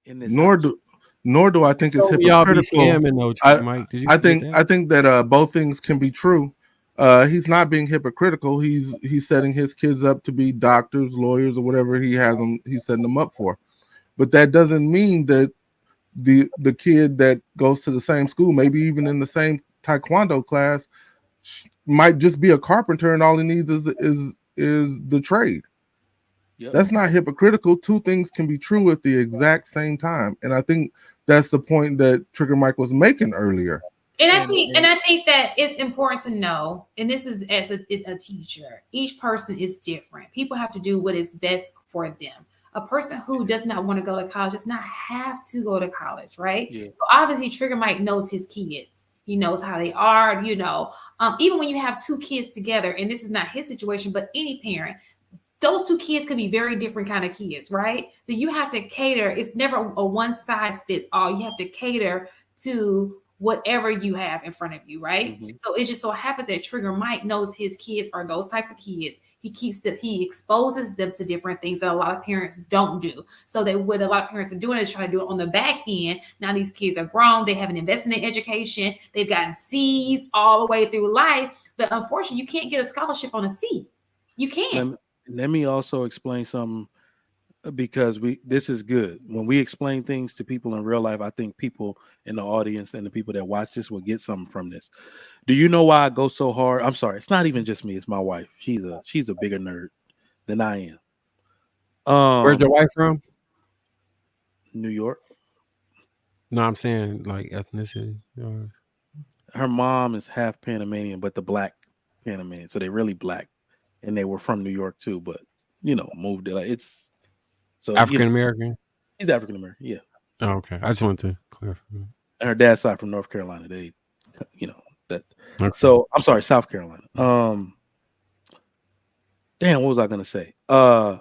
in this Nor house. do nor do I think it's Y'all be hypocritical. scamming though, I Mike. Did you I get think that? I think that both things can be true. He's not being hypocritical. He's setting his kids up to be doctors, lawyers, or whatever he's setting them up for. But that doesn't mean that the kid that goes to the same school, maybe even in the same taekwondo class, might just be a carpenter and all he needs is the trade. Yep. That's not hypocritical. Two things can be true at the exact same time. And I think that's the point that Trigger Mike was making earlier. And I think that it's important to know, and this is as a teacher, each person is different. People have to do what is best for them. A person who does not want to go to college does not have to go to college, right? Yeah. So obviously, Trigger Mike knows his kids. He knows how they are, even when you have two kids together, and this is not his situation, but any parent, those two kids could be very different kind of kids, right? So you have to cater. It's never a one size fits all. You have to cater to whatever you have in front of you, right? Mhm. So it just so happens that Trigger Mike knows his kids are those type of kids. He exposes them to different things that a lot of parents don't do. So that what a lot of parents are doing is trying to do it on the back end. Now these kids are grown, they haven't invested in education, they've gotten C's all the way through life, but unfortunately, you can't get a scholarship on a C. You can't. Let me also explain something, because this is good. When we explain things to people in real life, I think people in the audience and the people that watch this will get something from this. Do you know why I go so hard? I'm sorry, it's not even just me, it's my wife. She's a bigger nerd than I am. Where's your wife from? New York. No, I'm saying like ethnicity. Her mom is half Panamanian, but the black Panamanian, so they're really black, and they were from New York too, but moved there. Like it's so African American. He's African American, yeah. Oh, okay. I just wanted to clarify. And her dad's side from North Carolina. They, that. Okay. So I'm sorry, South Carolina. Damn, what was I gonna say? The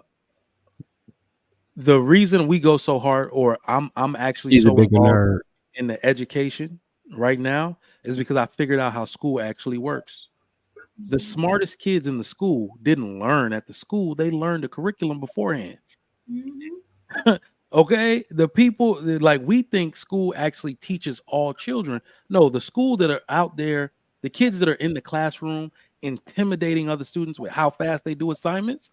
reason we go so hard, or I'm actually so involved in the education right now, is because I figured out how school actually works. The smartest kids in the school didn't learn at the school; they learned the curriculum beforehand. Mm-hmm. Okay, the people like we think school actually teaches all children. No, the school that are out there, the kids that are in the classroom intimidating other students with how fast they do assignments,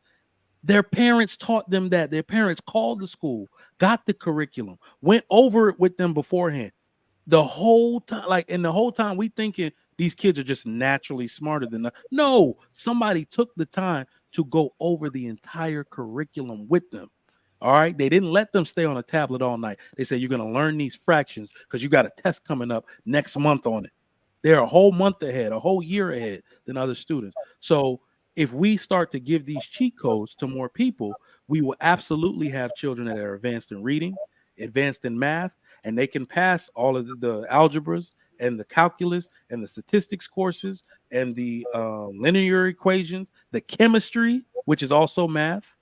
their parents taught them that. Their parents called the school, got the curriculum, went over it with them beforehand. The whole time, the whole time we thinking these kids are just naturally smarter than us. No, somebody took the time to go over the entire curriculum with them. All right. They didn't let them stay on a tablet all night. They said, you're going to learn these fractions because you got a test coming up next month on it. They're a whole month ahead, a whole year ahead than other students. So if we start to give these cheat codes to more people, we will absolutely have children that are advanced in reading, advanced in math, and they can pass all of the algebras and the calculus and the statistics courses and the linear equations, the chemistry, which is also math,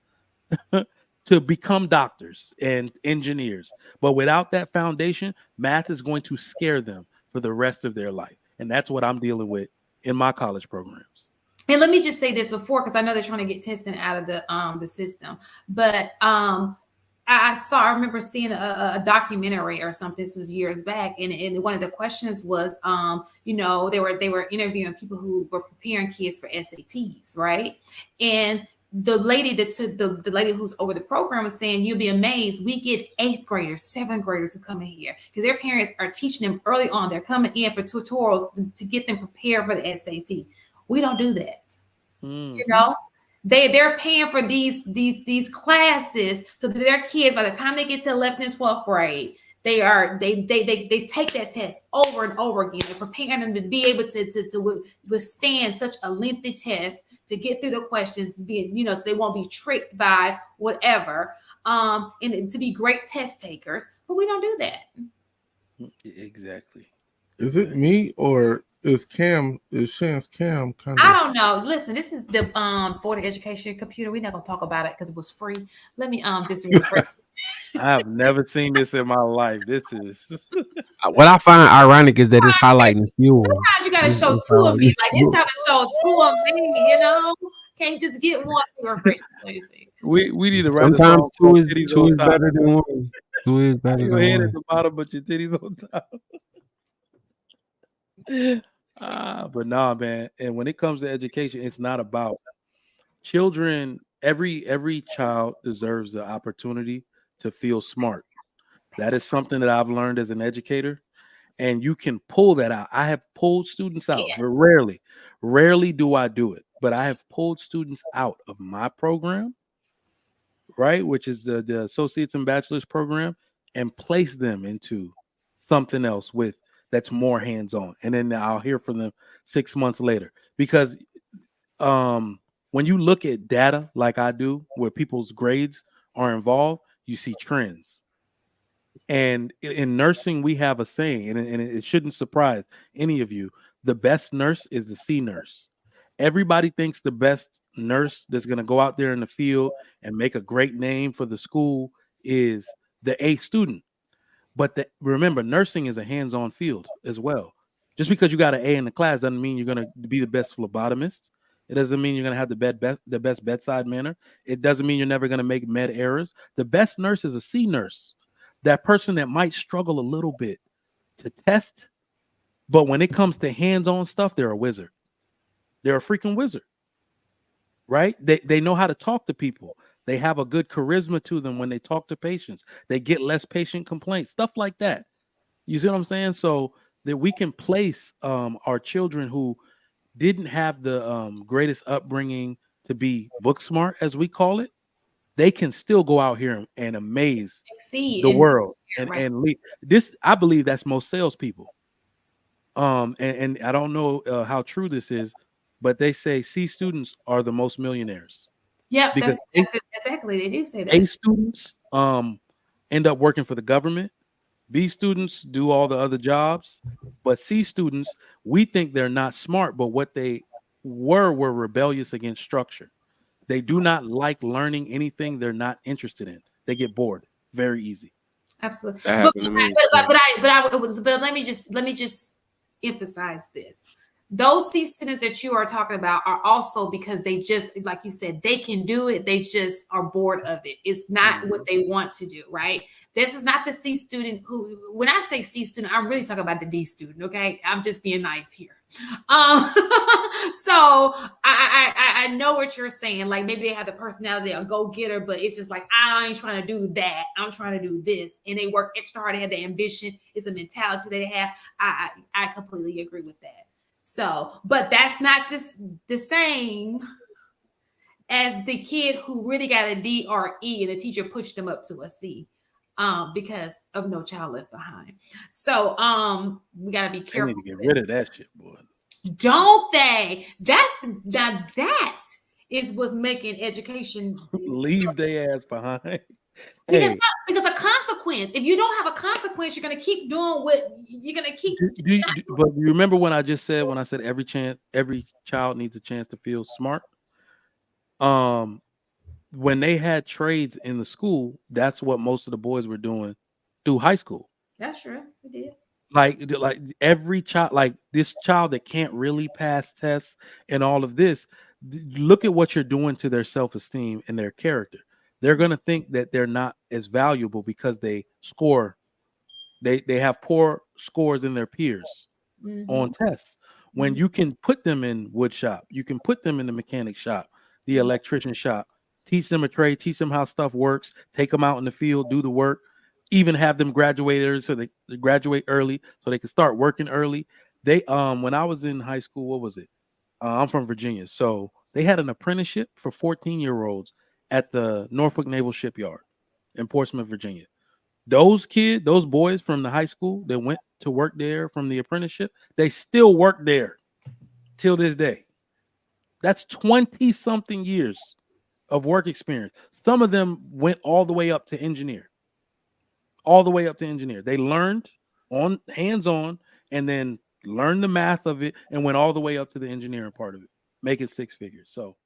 to become doctors and engineers. But without that foundation, math is going to scare them for the rest of their life. And that's what I'm dealing with in my college programs. And let me just say this before, because I know they're trying to get testing out of the system. But I remember seeing a documentary or something. This was years back, and one of the questions was, they were interviewing people who were preparing kids for SATs, right? And the lady the lady who's over the program was saying, you'll be amazed. We get 8th graders, 7th graders who come in here because their parents are teaching them early on. They're coming in for tutorials to get them prepared for the SAT. We don't do that. Mm-hmm. They're paying for these classes so that their kids, by the time they get to 11th and 12th grade, they take that test over and over again. They're preparing them to be able to withstand such a lengthy test, to get through the questions, so they won't be tricked by whatever, and to be great test takers. But we don't do that. Exactly. Is it me or is Shan's cam kind of? I don't know. Listen, this is the Board of Education computer. We're not gonna talk about it because it was free. Let me just refresh. I've never seen this in my life. This is what I find ironic is that it's highlighting fuel. Sometimes you gotta show two of me. Like it's trying to show two of me, Can't just get one. Refresh. Let me see. We need to write. Sometimes two is better than one. Who is better Your than head one? at the bottom, but your titties on top. But nah, man. And when it comes to education, it's not about children. Every child deserves the opportunity to feel smart. That is something that I've learned as an educator, and you can pull that out. I have pulled students out, but rarely do I do it. But I have pulled students out of my program, right, which is the associates and bachelor's program, and place them into something else with that's more hands-on, and then I'll hear from them 6 months later. Because when you look at data like I do, where people's grades are involved, you see trends. And in nursing, we have a saying, and it shouldn't surprise any of you: the best nurse is the C nurse. Everybody thinks the best nurse that's going to go out there in the field and make a great name for the school is the A student. But remember, nursing is a hands-on field as well. Just because you got an A in the class doesn't mean you're going to be the best phlebotomist. It doesn't mean you're going to have the best bedside manner. It doesn't mean you're never going to make med errors. The best nurse is a C nurse, that person that might struggle a little bit to test, but when it comes to hands-on stuff, they're a wizard. They're a freaking wizard, right? They know how to talk to people. They have a good charisma to them when they talk to patients. They get less patient complaints, stuff like that. You see what I'm saying? So that we can place our children who didn't have the greatest upbringing to be book smart, as we call it. They can still go out here and amaze the world and lead. This, I believe, that's most salespeople. And I don't know how true this is, but they say C students are the most millionaires. Yeah, because exactly. They do say that. A students end up working for the government. B students do all the other jobs, but C students, we think they're not smart, but what they were rebellious against structure. They do not like learning anything they're not interested in. They get bored very easy. Absolutely. That happened to me. But let me just emphasize this. Those C students that you are talking about are also because they just, like you said, they can do it. They just are bored of it. It's not what they want to do, right? This is not the C student who, when I say C student, I'm really talking about the D student, okay? I'm just being nice here. So I know what you're saying. Like maybe they have the personality of go-getter, but it's just like, I ain't trying to do that. I'm trying to do this. And they work extra hard. They have the ambition. It's a mentality they have. I completely agree with that. So, but that's not the same as the kid who really got a D or E and the teacher pushed them up to a C because of No Child Left Behind. So we got to be careful. They need to get rid of that shit, boy. Don't they? That is what's making education leave their ass behind. Because a consequence. If you don't have a consequence, you're gonna keep doing what you're gonna keep. But you remember when I said every child needs a chance to feel smart. When they had trades in the school, that's what most of the boys were doing through high school. That's true. We did. Like every child, like this child that can't really pass tests and all of this, look at what you're doing to their self-esteem and their character. They're going to think that they're not as valuable because they score. They have poor scores in their peers on tests. When you can put them in wood shop, you can put them in the mechanic shop, the electrician shop, teach them a trade, teach them how stuff works, take them out in the field, do the work, even have them graduate early so they graduate early so they can start working early. They when I was in high school, what was it? I'm from Virginia, so they had an apprenticeship for 14-year-olds at the Norfolk Naval Shipyard in Portsmouth, Virginia. Those boys from the high school that went to work there from the apprenticeship, they still work there till this day. That's 20-something years of work experience. Some of them went all the way up to engineer. They learned on hands-on and then learned the math of it and went all the way up to the engineering part of it. Make it 6 figures. So